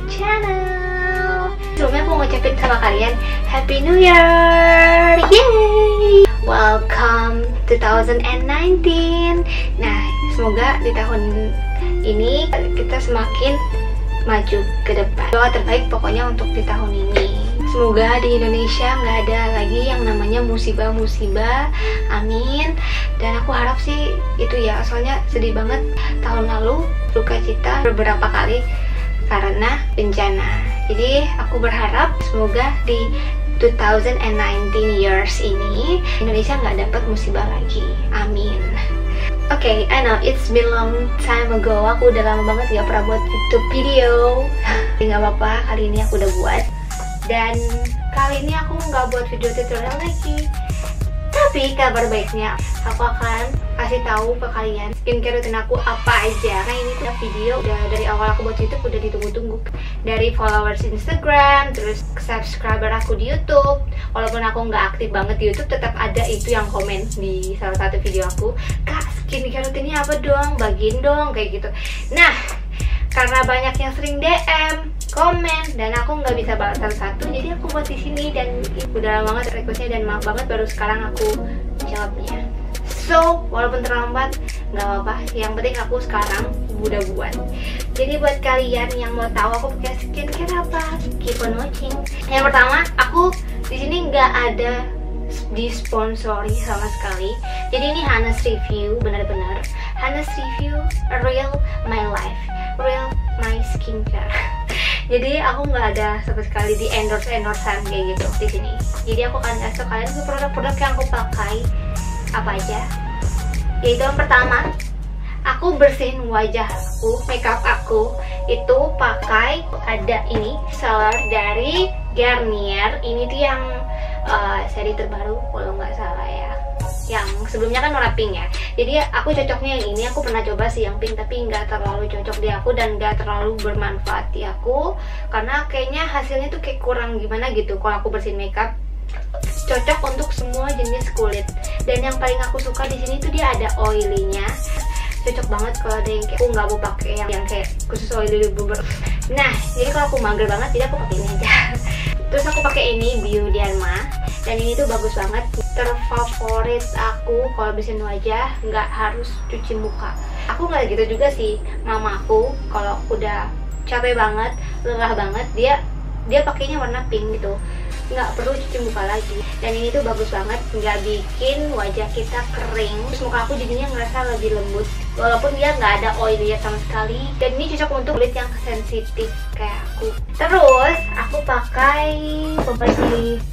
channel. Sebelumnya aku mau ngucapin sama kalian Happy New Year. Yay! Welcome 2019. Nah, semoga di tahun ini kita semakin maju ke depan. Doa terbaik pokoknya untuk di tahun ini. Semoga di Indonesia nggak ada lagi yang namanya musibah-musibah. Amin. Dan aku harap sih itu ya, soalnya sedih banget tahun lalu duka cita beberapa kali karena bencana. Jadi aku berharap semoga di 2019 years ini Indonesia nggak dapat musibah lagi. Amin. Oke, I know it's been long time ago. Aku udah lama banget gak pernah buat YouTube video. Nggak apa-apa, kali ini aku udah buat. Dan kali ini aku nggak buat video tutorial lagi. Tapi kabar baiknya, aku akan kasih tahu ke kalian skincare rutin aku apa aja. Nah ini tuh video udah dari awal aku buat YouTube udah ditunggu-tunggu. Dari followers Instagram, terus subscriber aku di YouTube. Walaupun aku nggak aktif banget di YouTube, tetap ada itu yang komen di salah satu video aku. Kak, skincare rutinnya apa dong? Bagiin dong, kayak gitu. Nah, karena banyak yang sering DM, komen, dan aku nggak bisa balas satu-satu, jadi aku buat di sini. Dan udah lama banget requestnya dan maaf banget baru sekarang aku jawabnya. So, walaupun terlambat, nggak apa-apa. Yang penting aku sekarang udah buat. Jadi buat kalian yang mau tahu aku pakai skincare apa, keep on watching. Yang pertama, aku di sini nggak ada disponsori sama sekali. Jadi ini Hanes review, benar-benar Hanes review, real my life, real my skincare. Jadi aku nggak ada sama sekali di endorsean kayak gitu di sini. Jadi aku akan kasih kalian ke produk-produk yang aku pakai apa aja. Yaitu yang pertama, aku bersihin wajah aku, makeup aku itu pakai ada ini seller dari Garnier. Ini tuh yang seri terbaru kalau nggak salah ya. Yang sebelumnya kan warna pink ya. Jadi aku cocoknya yang ini. Aku pernah coba sih yang pink, tapi nggak terlalu cocok di aku dan nggak terlalu bermanfaat di aku karena kayaknya hasilnya tuh kayak kurang gimana gitu. Kalau aku bersihin makeup cocok untuk semua jenis kulit. Dan yang paling aku suka di sini tuh dia ada oily-nya. Cocok banget kalau ada yang kayak aku nggak mau pakai yang kayak khusus oily bubur. Nah, jadi kalau aku mager banget, jadi aku pakai ini aja. Terus aku pakai ini Bioderma, dan ini tuh bagus banget. Terfavorit aku kalau bersihin wajah nggak harus cuci muka. Aku nggak gitu juga sih. Mama aku kalau udah capek banget, lelah banget, dia pakainya warna pink gitu, nggak perlu cuci muka lagi. Dan ini tuh bagus banget, nggak bikin wajah kita kering. Terus muka aku jadinya ngerasa lebih lembut walaupun dia nggak ada oilnya sama sekali. Dan ini cocok untuk kulit yang sensitif kayak aku. Terus aku pakai pembersih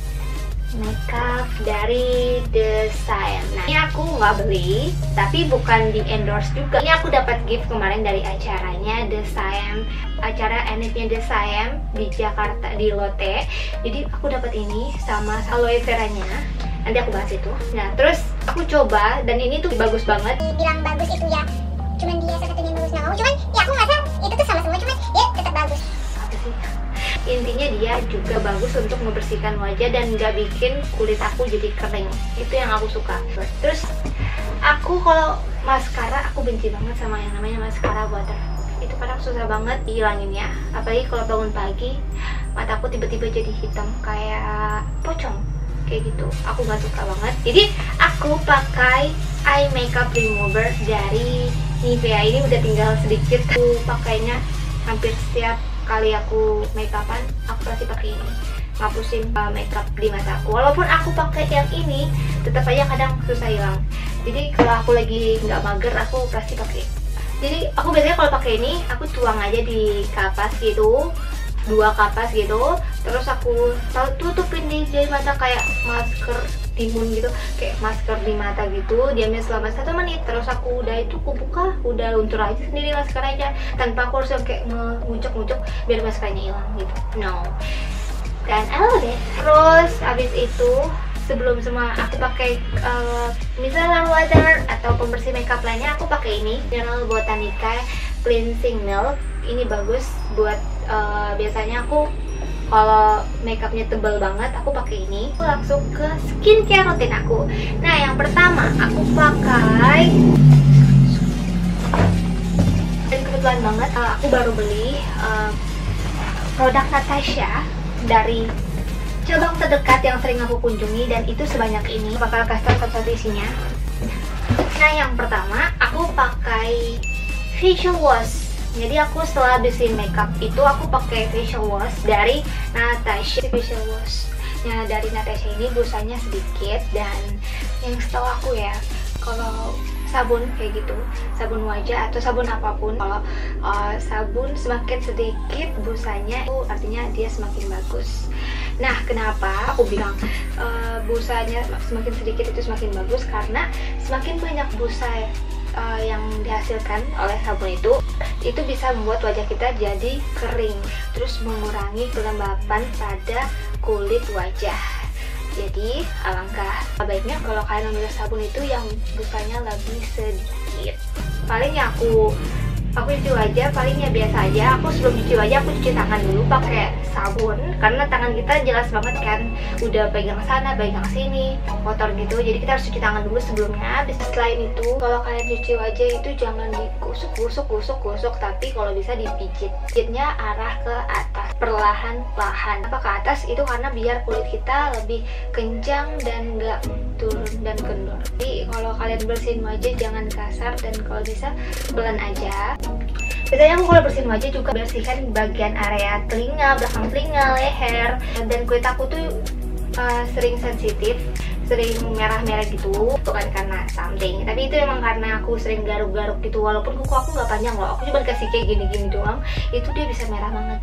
makeup dari The Siam. Nah ini aku nggak beli, tapi bukan di endorse juga. Ini aku dapat gift kemarin dari acaranya The Siam, acara Enitnya The Siam di Jakarta di Lotte. Jadi aku dapat ini sama aloe veranya. Nanti aku bahas itu. Nah terus aku coba dan ini tuh bagus banget. Dibilang bagus itu ya, cuman dia satu-satunya bagus nggak mau. Cuman ya aku ngerasa itu tuh sama semua, cuman ya tetap bagus. Apa sih? Intinya dia juga bagus untuk membersihkan wajah dan nggak bikin kulit aku jadi kering. Itu yang aku suka. Terus aku kalau maskara, aku benci banget sama yang namanya maskara butter. Itu kadang susah banget dihilanginnya. Apalagi kalau bangun pagi mataku tiba-tiba jadi hitam kayak pocong kayak gitu. Aku nggak suka banget. Jadi aku pakai eye makeup remover dari Nivea. Ini udah tinggal sedikit. Aku pakainya hampir setiap kali aku makeupan, aku pasti pakai ini, ngapusin makeup di mataku. Walaupun aku pakai yang ini, tetap aja kadang susah hilang. Jadi kalau aku lagi nggak mager, aku pasti pakai. Jadi aku biasanya kalau pakai ini, aku tuang aja di kapas gitu, 2 kapas gitu. Terus aku tutupin di jari mata kayak masker timun gitu, kayak masker di mata gitu. Diamnya selama 1 menit. Terus aku udah itu aku buka, udah luntur aja sendiri maskeranya tanpa aku harus kayak ngucek-ngucek biar maskeranya hilang gitu. No. Dan I love it. Terus abis itu sebelum semua aku pakai micellar water atau pembersih makeup lainnya, aku pakai ini Mineral Botanica Cleansing Milk. Ini bagus buat biasanya aku kalau makeupnya tebal banget, aku pakai ini. Aku langsung ke skincare rutin aku. Nah yang pertama aku pakai, dan kebetulan banget aku baru beli produk Natasha dari cabang terdekat yang sering aku kunjungi, dan itu sebanyak ini. Bakal kasih satu-satu isinya. Nah, yang pertama aku pakai facial wash. Jadi aku setelah habisin makeup itu aku pakai facial wash dari Natasha. Facial wash nah dari Natasha ini busanya sedikit, dan yang setahu aku ya, kalau sabun kayak gitu, sabun wajah atau sabun apapun, kalau sabun semakin sedikit busanya itu artinya dia semakin bagus. Nah, kenapa aku bilang busanya semakin sedikit itu semakin bagus? Karena semakin banyak busa yang dihasilkan oleh sabun itu bisa membuat wajah kita jadi kering, terus mengurangi kelembapan pada kulit wajah. Jadi alangkah baiknya kalau kalian ambil sabun itu yang busanya lebih sedikit. Paling ya aku cuci wajah, palingnya biasa aja. Aku sebelum cuci wajah aku cuci tangan dulu pakai sabun, karena tangan kita jelas banget kan, udah pegang sana pegang sini kotor gitu, jadi kita harus cuci tangan dulu sebelumnya. Selain itu, kalau kalian cuci wajah itu jangan digusuk, tapi kalau bisa dipijitnya arah ke atas perlahan-lahan. Apa ke atas itu karena biar kulit kita lebih kencang dan nggak turun dan kendor. Jadi kalau kalian bersihin wajah jangan kasar, dan kalau bisa pelan aja. Biasanya aku kalau bersihin wajah juga bersihkan bagian area telinga, belakang telinga, leher, dan kulit aku tuh sering sensitif, sering merah-merah gitu, bukan karena something, tapi itu emang karena aku sering garuk-garuk gitu. Walaupun kuku aku nggak panjang loh, aku cuma kasih kayak gini-gini doang, itu dia bisa merah banget.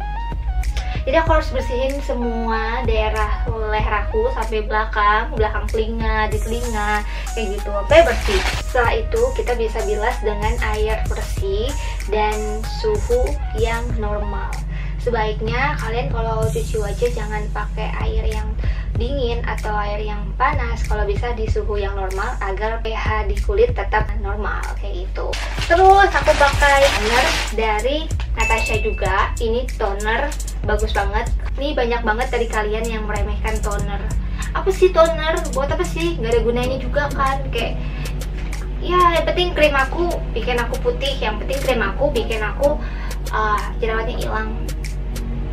Jadi aku harus bersihin semua daerah leher aku sampai belakang telinga, di telinga, kayak gitu, sampai bersih. Setelah itu kita bisa bilas dengan air bersih dan suhu yang normal. Sebaiknya kalian kalau cuci wajah jangan pakai air yang dingin atau air yang panas, kalau bisa di suhu yang normal agar pH di kulit tetap normal kayak gitu. Terus aku pakai toner dari Natasha juga. Ini toner bagus banget. Ini banyak banget dari kalian yang meremehkan toner. Apa sih toner? Buat apa sih? Gak ada gunanya juga kan. Kayak ya yang penting krim aku bikin aku putih, yang penting krim aku bikin aku jerawatnya hilang.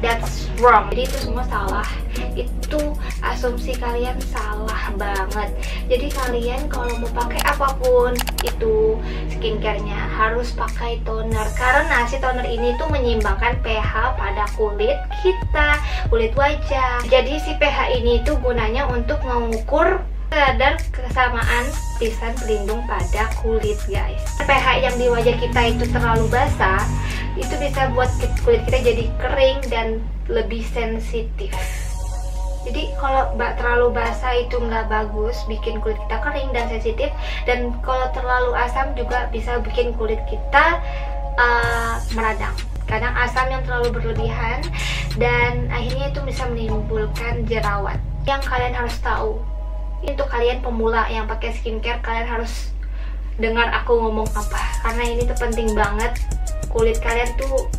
That's wrong. Jadi itu semua salah. Itu asumsi kalian salah banget. Jadi kalian kalau mau pakai apapun itu skincare-nya harus pakai toner, karena si toner ini tuh menyeimbangkan pH pada kulit kita, kulit wajah. Jadi si pH ini tuh gunanya untuk mengukur kadar kesamaan lapisan pelindung pada kulit, guys. pH yang di wajah kita itu terlalu basah, itu bisa buat kulit kita jadi kering dan lebih sensitif. Jadi kalau terlalu basah itu nggak bagus, bikin kulit kita kering dan sensitif. Dan kalau terlalu asam juga bisa bikin kulit kita meradang. Kadang asam yang terlalu berlebihan, dan akhirnya itu bisa menimbulkan jerawat. Yang kalian harus tahu, untuk kalian pemula yang pakai skincare, kalian harus dengar aku ngomong apa, karena ini tuh penting banget. Kulit kalian tuh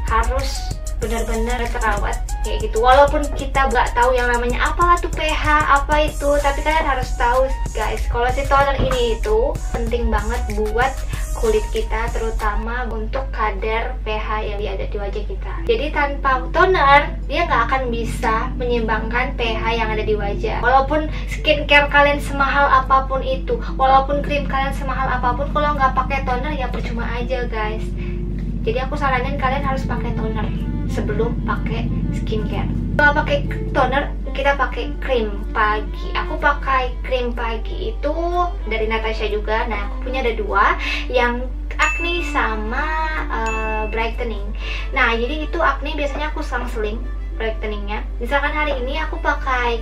harus benar-benar terawat kayak gitu. Walaupun kita nggak tahu yang namanya apalah tuh pH apa itu, tapi kalian harus tahu guys, kalau si toner ini itu penting banget buat kulit kita, terutama untuk kadar pH yang ada di wajah kita. Jadi tanpa toner dia nggak akan bisa menyeimbangkan pH yang ada di wajah. Walaupun skincare kalian semahal apapun itu, walaupun krim kalian semahal apapun, kalau nggak pakai toner ya percuma aja guys. Jadi aku saranin kalian harus pakai toner sebelum pakai skincare. Kalau pakai toner, kita pakai krim pagi. Aku pakai krim pagi itu dari Natasha juga. Nah, aku punya ada dua, yang acne sama brightening. Nah, jadi itu acne biasanya aku selang-seling brightening-nya. Misalkan hari ini aku pakai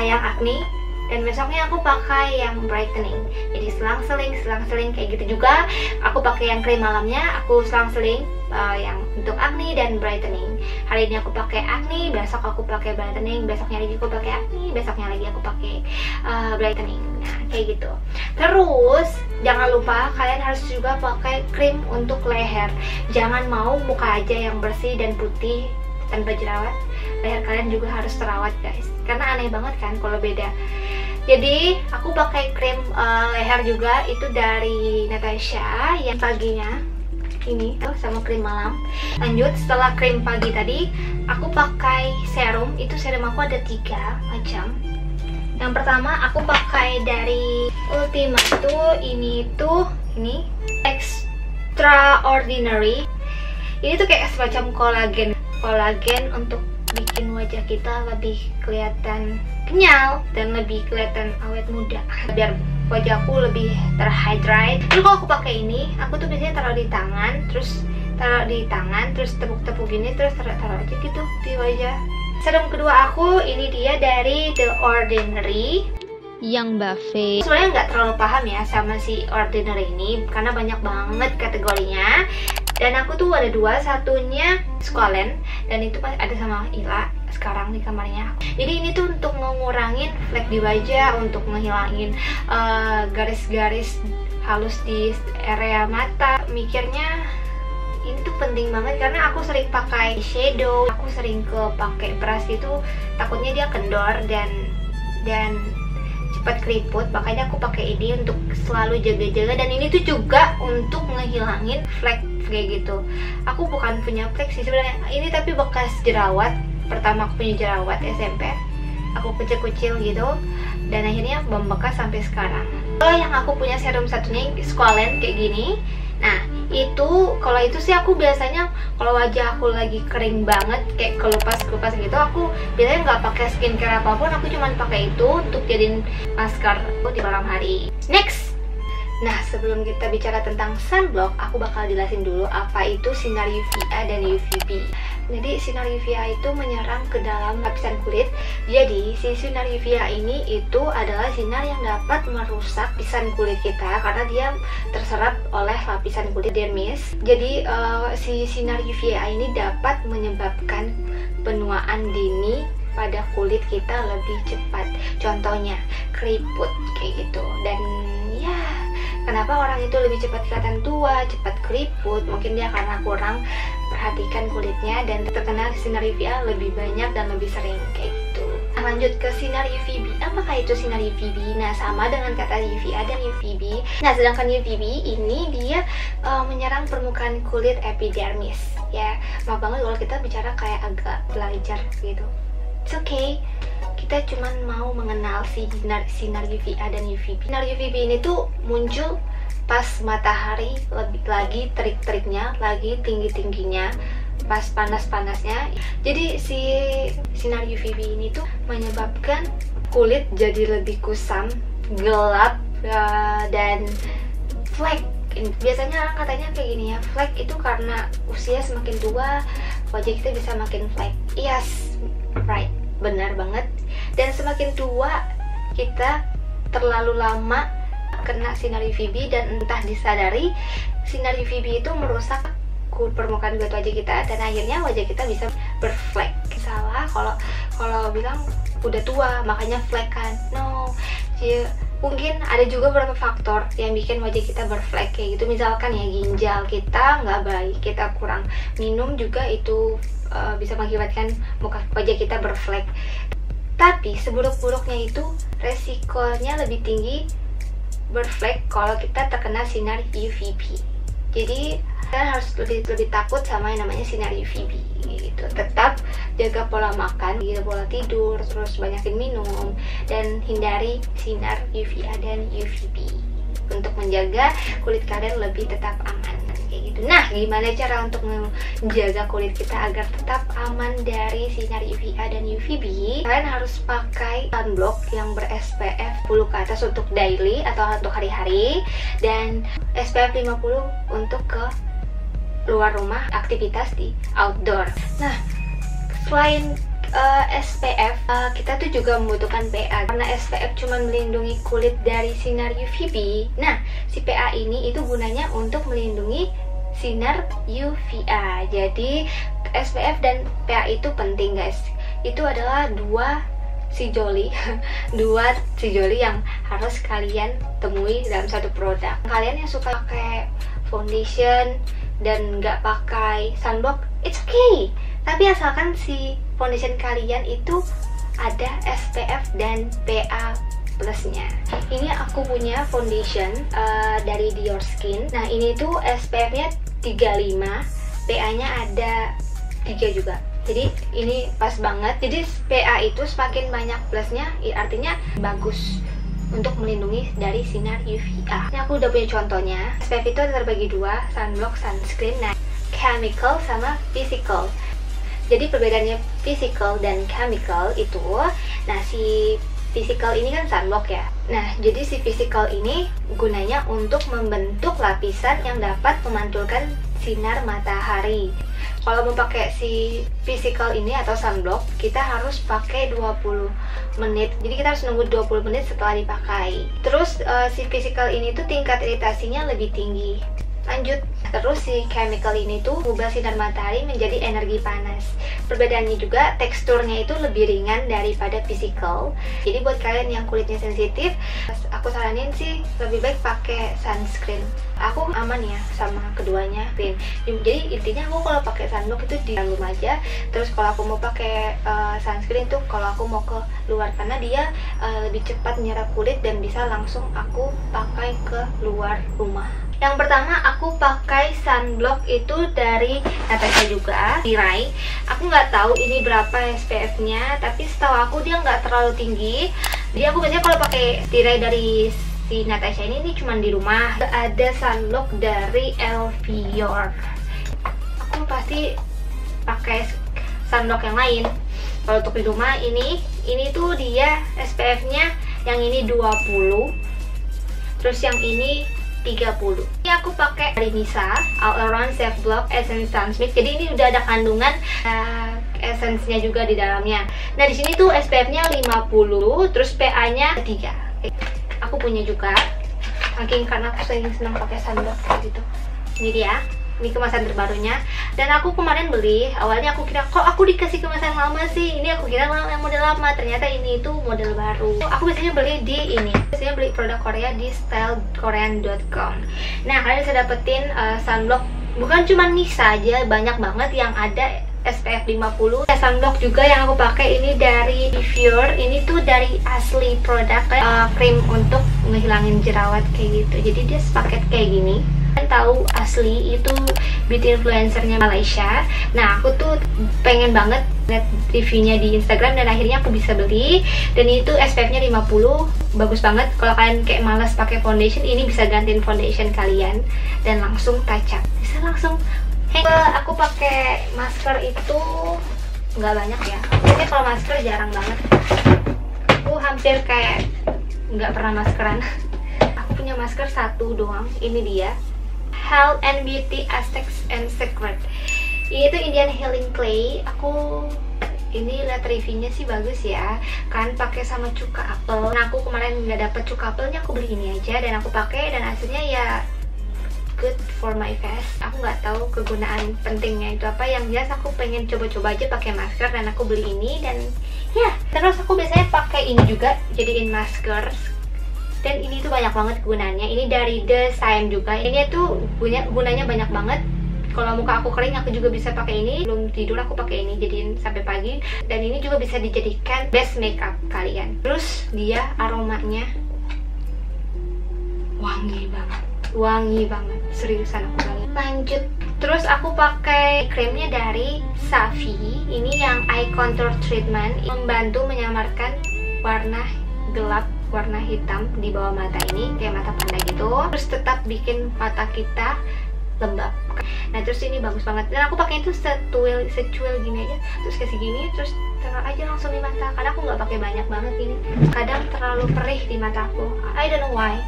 yang acne, dan besoknya aku pakai yang brightening. Jadi selang-seling kayak gitu juga. Aku pakai yang krim malamnya, aku selang-seling yang untuk acne dan brightening. Hari ini aku pakai acne, besok aku pakai brightening, besoknya lagi aku pakai acne, besoknya lagi aku pakai brightening. Nah, kayak gitu. Terus jangan lupa kalian harus juga pakai krim untuk leher. Jangan mau muka aja yang bersih dan putih tanpa jerawat. Leher kalian juga harus terawat guys, karena aneh banget kan kalau beda. Jadi aku pakai krim leher juga, itu dari Natasha yang paginya. ini sama krim malam. Lanjut, setelah krim pagi tadi, aku pakai serum. Itu serum aku ada 3 macam. Yang pertama aku pakai dari Ultima tuh, ini Extraordinary. Ini tuh kayak semacam kolagen untuk bikin wajah kita lebih kelihatan kenyal dan lebih kelihatan awet muda, biar wajahku lebih terhydrate. Jadi kalau aku pakai ini, aku tuh biasanya taruh di tangan, terus tepuk-tepuk gini, terus taruh aja gitu di wajah. Serum kedua aku ini dia dari The Ordinary yang buffet. Sebenarnya nggak terlalu paham ya sama si Ordinary ini karena banyak banget kategorinya. Dan aku tuh ada 2, satunya Squalene dan itu ada sama Ila sekarang di kamarnya. Jadi ini tuh untuk ngurangin flek di wajah, untuk ngehilangin garis-garis halus di area mata. Mikirnya ini tuh penting banget karena aku sering pakai shadow, aku sering pakai brush itu, takutnya dia kendor dan cepat keriput, makanya aku pakai ini untuk selalu jaga-jaga. Dan ini tuh juga untuk ngehilangin flek kayak gitu. Aku bukan punya flek sih sebenarnya ini, tapi bekas jerawat. Pertama aku punya jerawat SMP, aku kecil-kecil gitu, dan akhirnya membekas sampai sekarang. Kalau yang aku punya serum satunya Squalene kayak gini. Nah itu, kalau itu sih aku biasanya kalau wajah aku lagi kering banget kayak kelupas gitu, aku biasanya nggak pakai skincare apapun, aku cuma pakai itu untuk jadiin masker di malam hari. Next. Nah, sebelum kita bicara tentang sunblock, aku bakal jelasin dulu apa itu sinar UVA dan UVB. Jadi sinar UVA itu menyerang ke dalam lapisan kulit. Jadi si sinar UVA ini itu adalah sinar yang dapat merusak lapisan kulit kita karena dia terserap oleh lapisan kulit dermis. Jadi si sinar UVA ini dapat menyebabkan penuaan dini pada kulit kita lebih cepat. Contohnya keriput kayak gitu. Dan ya, kenapa orang itu lebih cepat kelihatan tua, cepat keriput? Mungkin dia karena kurang perhatikan kulitnya dan terkena sinar UVA lebih banyak dan lebih sering kayak gitu. Nah, lanjut ke sinar UVB. Apakah itu sinar UVB? Nah, sama dengan kata UVA dan UVB. Nah, sedangkan UVB ini dia menyerang permukaan kulit epidermis. Ya, maaf banget kalau kita bicara kayak agak belajar gitu. It's okay. Kita cuman mau mengenal si sinar UVA dan UVB. Sinar UVB ini tuh muncul pas matahari lagi terik-teriknya, lagi tinggi-tingginya, pas panas-panasnya. Jadi si sinar UVB ini tuh menyebabkan kulit jadi lebih kusam, gelap, dan flek. Biasanya orang katanya kayak gini ya, flek itu karena usia semakin tua wajah kita bisa makin flek. Yes, right, benar banget. Dan semakin tua kita terlalu lama kena sinar UVB dan entah disadari, sinar UVB itu merusak permukaan kulit wajah kita dan akhirnya wajah kita bisa berflek. Salah kalau bilang udah tua makanya flek kan. No, mungkin ada juga beberapa faktor yang bikin wajah kita berflek kayak gitu. Misalkan ya ginjal kita nggak baik, kita kurang minum juga itu bisa mengakibatkan wajah kita berflek. Tapi seburuk-buruknya itu resikonya lebih tinggi berflek kalau kita terkena sinar UVB. Jadi kita harus lebih takut sama yang namanya sinar UVB gitu. Tetap jaga pola makan, jaga pola tidur, terus banyakin minum dan hindari sinar UVA dan UVB untuk menjaga kulit kalian lebih tetap aman kayak gitu. Nah, gimana cara untuk menjaga kulit kita agar tetap aman dari sinar UVA dan UVB? Kalian harus pakai sunblock yang ber-SPF 10 ke atas untuk daily atau untuk hari-hari, dan SPF 50 untuk ke luar rumah, aktivitas di outdoor. Nah, selain SPF, kita tuh juga membutuhkan PA karena SPF cuma melindungi kulit dari sinar UVB. Nah, si PA ini itu gunanya untuk melindungi sinar UVA. Jadi SPF dan PA itu penting guys. Itu adalah dua sijoli yang harus kalian temui dalam satu produk. Kalian yang suka pakai foundation dan nggak pakai sunblock, it's okay. Tapi asalkan si foundation kalian itu ada SPF dan PA plusnya. Ini aku punya foundation dari Dior Skin. Nah, ini tuh SPF-nya 35, PA-nya ada 3 juga. Jadi ini pas banget. Jadi PA itu semakin banyak plusnya, artinya bagus untuk melindungi dari sinar UVA. Ini aku udah punya contohnya. SPF itu terbagi dua, sunblock, sunscreen. Nah, chemical sama physical. Jadi perbedaannya physical dan chemical itu, nah si physical ini kan sunblock ya. Nah, jadi si physical ini gunanya untuk membentuk lapisan yang dapat memantulkan sinar matahari. Kalau mau pakai si physical ini atau sunblock, kita harus pakai 20 menit. Jadi kita harus nunggu 20 menit setelah dipakai. Terus si physical ini tuh tingkat iritasinya lebih tinggi. Lanjut, terus si chemical ini tuh mengubah sinar matahari menjadi energi panas. Perbedaannya juga teksturnya itu lebih ringan daripada physical. Jadi buat kalian yang kulitnya sensitif, aku saranin sih lebih baik pakai sunscreen. Aku aman ya sama keduanya, clean. Jadi intinya aku kalau pakai sunblock itu di dalam rumah aja. Terus kalau aku mau pakai sunscreen tuh kalau aku mau ke luar, karena dia lebih cepat menyerap kulit dan bisa langsung aku pakai ke luar rumah. Yang pertama aku pakai sunblock itu dari Natasha juga, Tirai. Aku nggak tahu ini berapa SPF-nya, tapi setahu aku dia nggak terlalu tinggi. Jadi aku biasanya kalau pakai Tirai dari si Natasha ini cuma di rumah. Ada sunblock dari Elvior. Aku pasti pakai sunblock yang lain. Kalau untuk di rumah ini tuh dia SPF-nya yang ini 20, terus yang ini 30. Ini aku pakai dari Nisa All Around Safe Block Essence Sunsmix. Jadi ini udah ada kandungan essence-nya juga di dalamnya. Nah, di sini tuh SPF-nya 50, terus PA-nya 3. Aku punya juga. Saking karena aku senang pakai sunblock kayak gitu. Ini dia. Ini kemasan terbarunya. Dan aku kemarin beli, awalnya aku kira kok aku dikasih kemasan lama sih. Ini aku kira yang model lama, ternyata ini itu model baru. Aku biasanya beli di ini. Biasanya beli produk Korea di stylekorean.com. Nah, kalian bisa dapetin sunblock bukan cuma Nisa aja, banyak banget yang ada SPF 50. Sunblock juga yang aku pakai ini dari Elvior. Ini tuh dari asli produk krim untuk menghilangin jerawat kayak gitu. Jadi dia sepaket kayak gini. Kalian tahu asli itu beauty influencernya Malaysia. Nah, aku tuh pengen banget lihat reviewnya di Instagram dan akhirnya aku bisa beli. Dan itu SPF-nya 50, bagus banget. Kalau kalian kayak malas pakai foundation, ini bisa gantiin foundation kalian dan langsung touch up. Bisa langsung. Aku pakai masker itu nggak banyak ya. Jadi kalau masker jarang banget. Aku hampir kayak nggak pernah maskeran. Aku punya masker satu doang. Ini dia. Health and Beauty Aesthetics and Secret. Ini tuh Indian Healing Clay. Aku ini lihat reviewnya sih bagus ya. Kan pakai sama cuka apel. Nah, aku kemarin nggak dapet cuka apelnya, aku beli ini aja dan aku pakai dan hasilnya ya good for my face. Aku nggak tahu kegunaan pentingnya itu apa. Yang jelas aku pengen coba-coba aja pakai masker dan aku beli ini dan ya. Terus aku biasanya pakai ini juga jadiin masker. Dan ini tuh banyak banget gunanya. Ini dari The Sime juga. Ini tuh gunanya banyak banget. Kalau muka aku kering, aku juga bisa pakai ini. Belum tidur aku pakai ini jadiin sampai pagi. Dan ini juga bisa dijadikan base makeup kalian. Terus dia aromanya wangi banget. Wangi banget. Seriusan aku bilang. Lanjut. Terus aku pakai krimnya dari Safi. Ini yang eye contour treatment, membantu menyamarkan warna gelap, warna hitam di bawah mata ini kayak mata panda gitu. Terus tetap bikin mata kita lembab. Nah, terus ini bagus banget. Dan aku pakai itu secuil gini aja. Terus kasih gini, terus taruh aja langsung di mata. Karena aku nggak pakai banyak banget ini. Kadang terlalu perih di mataku. I don't know why.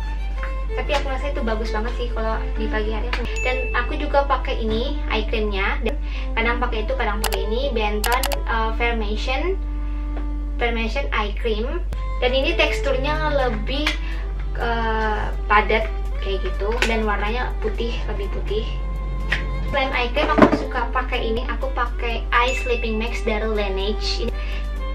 Tapi aku rasa itu bagus banget sih kalau di pagi hari. Dan aku juga pakai ini eye creamnya. Kadang pakai itu, kadang pakai ini Benton Formation eye cream. Dan ini teksturnya lebih padat kayak gitu dan warnanya putih, lebih putih. Selain eye cream, aku suka pakai ini. Aku pakai eye sleeping mask dari Laneige.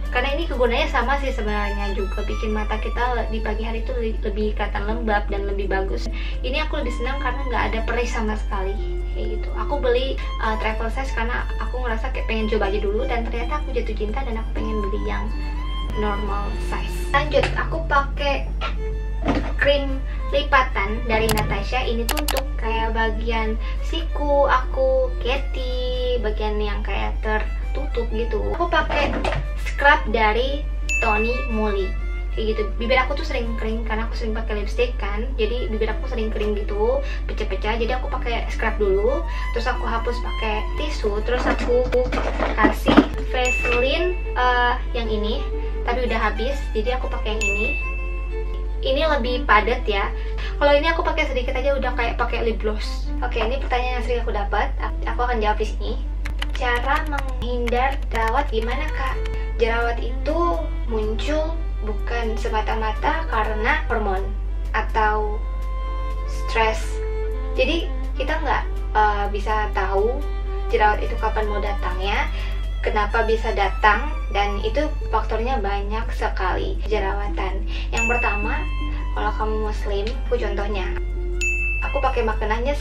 Karena ini kegunaannya sama sih sebenarnya, juga bikin mata kita di pagi hari itu lebih kelihatan lembab dan lebih bagus. Ini aku lebih senang karena nggak ada perih sama sekali kayak gitu. Aku beli travel size karena aku ngerasa kayak pengen coba aja dulu dan ternyata aku jatuh cinta dan aku pengen beli yang normal size. Lanjut, aku pakai krim lipatan dari Natasha ini tuh untuk kayak bagian siku aku, Katy, bagian yang kayak tertutup gitu. Aku pakai scrub dari Tony Moly kayak gitu. Bibir aku tuh sering kering karena aku sering pakai lipstick kan, jadi bibir aku sering kering gitu, pecah-pecah. Jadi aku pakai scrub dulu, terus aku hapus pakai tisu, terus aku kasih Vaseline yang ini, tapi udah habis, jadi aku pakai yang ini. Ini lebih padat ya. Kalau ini aku pakai sedikit aja udah kayak pakai lip gloss. Oke, ini pertanyaan yang sering aku dapat. Aku akan jawab di sini. Cara menghindar jerawat gimana, Kak? Jerawat itu muncul bukan semata-mata karena hormon atau stres. Jadi kita nggak bisa tahu jerawat itu kapan mau datangnya, kenapa bisa datang, dan itu faktornya banyak sekali jerawatan. Yang pertama, kalau kamu muslim, aku contohnya, aku pakai makanannya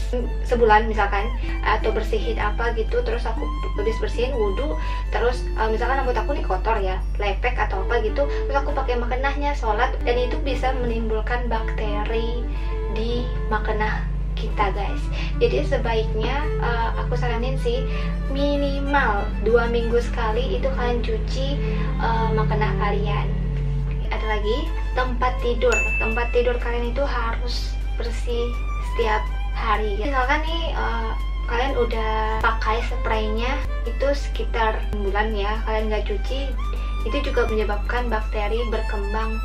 sebulan misalkan, atau bersihin apa gitu, terus aku habis bersihin wudhu, terus misalkan rambut aku nih kotor ya, lepek atau apa gitu, terus aku pakai makanannya sholat, dan itu bisa menimbulkan bakteri di makanah kita guys. Jadi sebaiknya aku saranin sih minimal 2 minggu sekali itu kalian cuci makanah kalian. Ada lagi tempat tidur. Tempat tidur kalian itu harus bersih setiap hari. Misalkan nih kalian udah pakai spraynya itu sekitar bulan ya, kalian nggak cuci, itu juga menyebabkan bakteri berkembang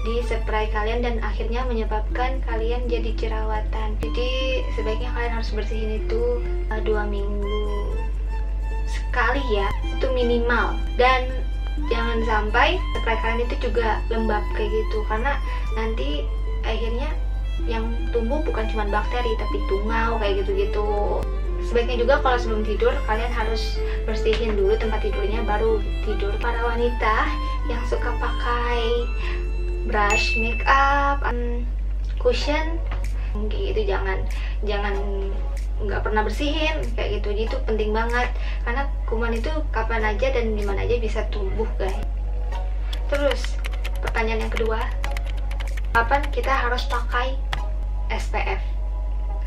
di spray kalian dan akhirnya menyebabkan kalian jadi jerawatan. Jadi sebaiknya kalian harus bersihin itu 2 minggu sekali ya, itu minimal. Dan jangan sampai spray kalian itu juga lembab kayak gitu, karena nanti akhirnya yang tumbuh bukan cuma bakteri tapi tungau kayak gitu-gitu. Sebaiknya juga kalau sebelum tidur kalian harus bersihin dulu tempat tidurnya baru tidur. Para wanita yang suka pakai brush, make up, cushion gitu, jangan nggak pernah bersihin kayak gitu. Jadi itu penting banget karena kuman itu kapan aja dan dimana aja bisa tumbuh guys. Terus pertanyaan yang kedua, kapan kita harus pakai SPF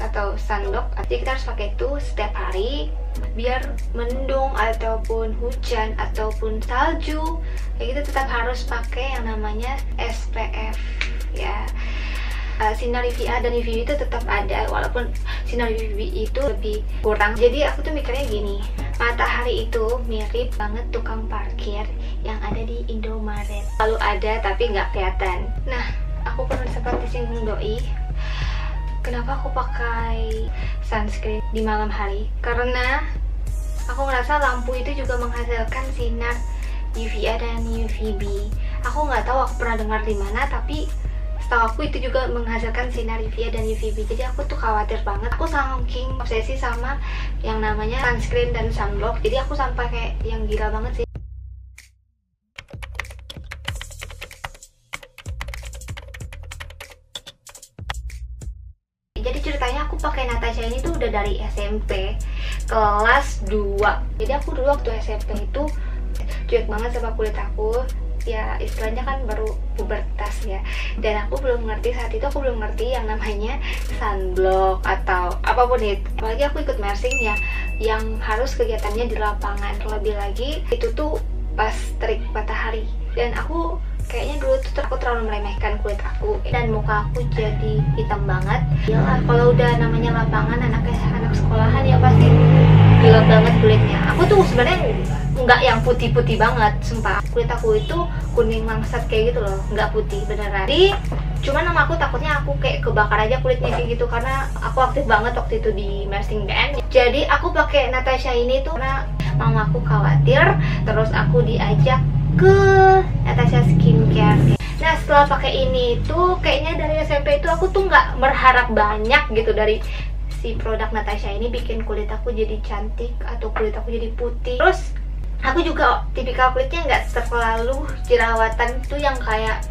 atau sunblock? Jadi kita harus pakai itu setiap hari biar mendung ataupun hujan ataupun salju kayak gitu, tetap harus pakai yang namanya SPF ya. Sinar UVA dan UVB itu tetap ada walaupun sinar UVB itu lebih kurang. Jadi aku tuh mikirnya gini, matahari itu mirip banget tukang parkir yang ada di Indomaret, selalu ada tapi nggak kelihatan. Nah, aku pernah sempat disinggung doi, kenapa aku pakai sunscreen di malam hari, karena aku ngerasa lampu itu juga menghasilkan sinar UVA dan UVB. Aku nggak tahu, aku pernah dengar di mana, tapi setahu aku itu juga menghasilkan sinar UVA dan UVB. Jadi aku tuh khawatir banget. Aku saking obsesi sama yang namanya sunscreen dan sunblock, jadi aku sampai kayak yang gila banget sih. Jadi ceritanya aku pakai Natasha ini tuh udah dari SMP kelas 2. Jadi aku dulu waktu SMP itu cuek banget sama kulit aku. Ya istilahnya kan baru pubertas ya, dan aku belum ngerti, saat itu aku belum ngerti yang namanya sunblock atau apapun itu. Apalagi aku ikut mersing ya, yang harus kegiatannya di lapangan. Terlebih lagi itu tuh pas terik matahari, dan aku kayaknya dulu tuh aku terlalu meremehkan kulit aku dan muka aku jadi hitam banget. Yalah, kalau udah namanya lapangan, anak sekolahan ya pasti gelap banget kulitnya. Aku tuh sebenarnya nggak yang putih-putih banget, sumpah. Kulit aku itu kuning mangsat kayak gitu loh, nggak putih beneran. Jadi cuman nama aku takutnya aku kayak kebakar aja kulitnya kayak gitu, karena aku aktif banget waktu itu di mersing kan. Jadi aku pakai Natasha ini tuh karena mama aku khawatir, terus aku diajak ke Natasha Skincare. Nah setelah pakai ini tuh kayaknya dari SMP itu aku tuh nggak berharap banyak gitu dari si produk Natasha ini bikin kulit aku jadi cantik atau kulit aku jadi putih. Terus aku juga tipikal kulitnya nggak terlalu jerawatan tuh yang kayak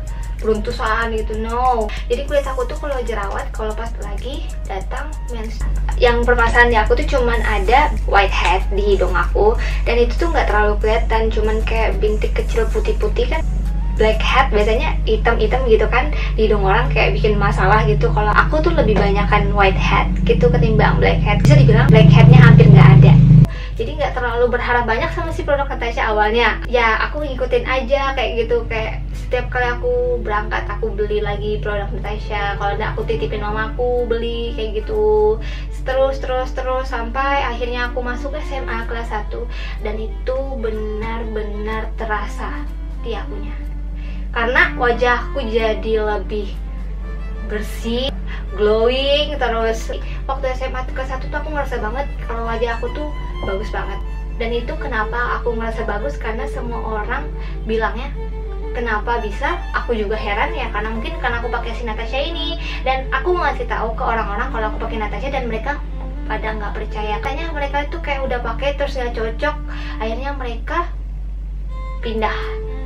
beruntusan gitu, no. Jadi kulit aku tuh kalau jerawat kalau pas lagi datang mens. Yang permasalahan di aku tuh cuman ada whitehead di hidung aku, dan itu tuh nggak terlalu kelihatan, cuman kayak bintik kecil putih-putih kan blackhead biasanya hitam-hitam gitu kan di hidung orang, kayak bikin masalah gitu. Kalau aku tuh lebih banyakan whitehead gitu ketimbang blackhead. Bisa dibilang blackheadnya hampir nggak ada. Jadi nggak terlalu berharap banyak sama si produk Natasha awalnya. Ya aku ngikutin aja kayak gitu, kayak setiap kali aku berangkat aku beli lagi produk Natasha. Kalau nggak aku titipin mamaku beli kayak gitu. Terus sampai akhirnya aku masuk SMA kelas 1 dan itu benar-benar terasa di akunya. Karena wajahku jadi lebih bersih, glowing. Terus waktu SMA kelas 1 tuh aku ngerasa banget kalau wajah aku tuh bagus banget. Dan itu kenapa aku ngerasa bagus, karena semua orang bilangnya kenapa bisa, aku juga heran ya, karena mungkin karena aku pakai si Natasha ini. Dan aku ngasih tahu ke orang-orang kalau aku pakai Natasha dan mereka pada nggak percaya. Katanya mereka itu kayak udah pakai terus nggak cocok, akhirnya mereka pindah.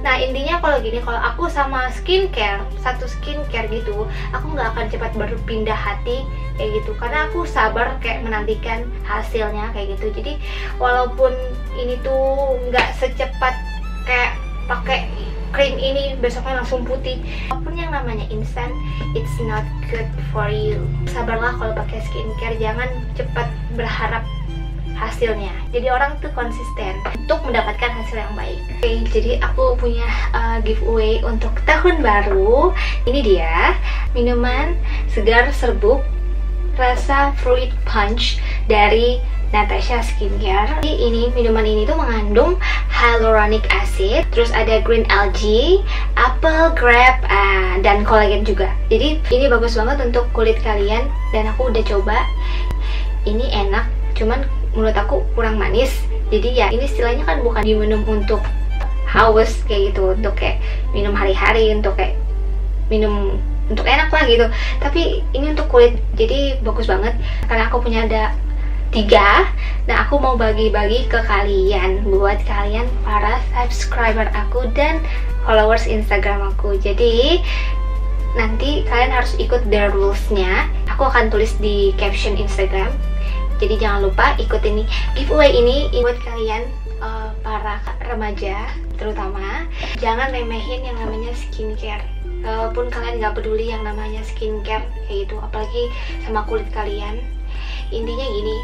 Nah intinya kalau gini, kalau aku sama skincare, satu skincare gitu, aku nggak akan cepat berpindah hati kayak gitu, karena aku sabar kayak menantikan hasilnya kayak gitu. Jadi walaupun ini tuh nggak secepat kayak pakai krim ini besoknya langsung putih, walaupun yang namanya instan, it's not good for you. Sabarlah kalau pakai skincare, jangan cepat berharap hasilnya. Jadi orang tuh konsisten untuk mendapatkan hasil yang baik. Oke, jadi aku punya giveaway untuk tahun baru. Ini dia minuman segar serbuk rasa fruit punch dari Natasha Skincare. Ini minuman ini tuh mengandung hyaluronic acid, terus ada green algae, apple, grape, dan kolagen juga. Jadi ini bagus banget untuk kulit kalian dan aku udah coba. Ini enak, cuman menurut aku kurang manis. Jadi ya ini istilahnya kan bukan diminum untuk haus kayak gitu, untuk kayak minum hari-hari, untuk kayak minum untuk enak lah gitu. Tapi ini untuk kulit, jadi bagus banget. Karena aku punya ada 3, nah aku mau bagi-bagi ke kalian, buat kalian para subscriber aku dan followers Instagram aku. Jadi nanti kalian harus ikut the rules-nya. Aku akan tulis di caption Instagram. Jadi jangan lupa ikutin nih giveaway ini buat kalian para remaja terutama. Jangan remehin yang namanya skincare. Walaupun kalian nggak peduli yang namanya skincare kayak gitu, apalagi sama kulit kalian. Intinya gini,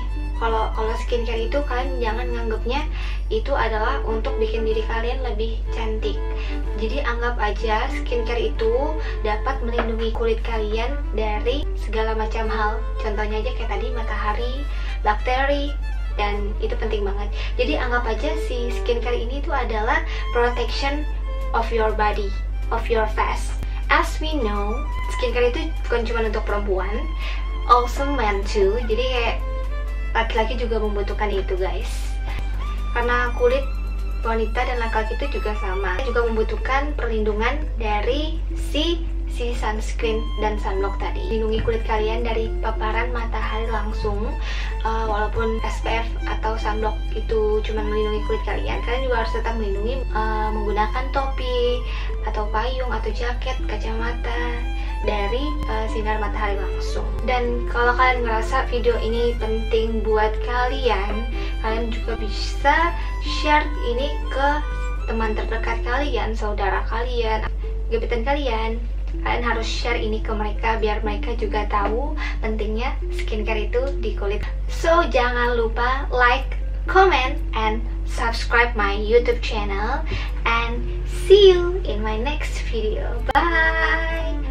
kalau skincare itu kalian jangan nganggapnya itu adalah untuk bikin diri kalian lebih cantik. Jadi anggap aja skincare itu dapat melindungi kulit kalian dari segala macam hal. Contohnya aja kayak tadi matahari, bakteri, dan itu penting banget. Jadi anggap aja si skincare ini tuh adalah protection of your body, of your face. As we know, skincare itu bukan cuma untuk perempuan, also men too. Jadi kayak laki-laki juga membutuhkan itu guys. Karena kulit wanita dan laki-laki itu juga sama, juga membutuhkan perlindungan dari si sunscreen dan sunblock tadi. Lindungi kulit kalian dari paparan matahari langsung. Walaupun SPF atau sunblock itu cuma melindungi kulit kalian, kalian juga harus tetap melindungi menggunakan topi atau payung atau jaket, kacamata dari sinar matahari langsung. Dan kalau kalian ngerasa video ini penting buat kalian, kalian juga bisa share ini ke teman terdekat kalian, saudara kalian, gebetan kalian. Kalian harus share ini ke mereka biar mereka juga tahu pentingnya skincare itu di kulit. So jangan lupa like, comment, and subscribe my YouTube channel, and see you in my next video. Bye.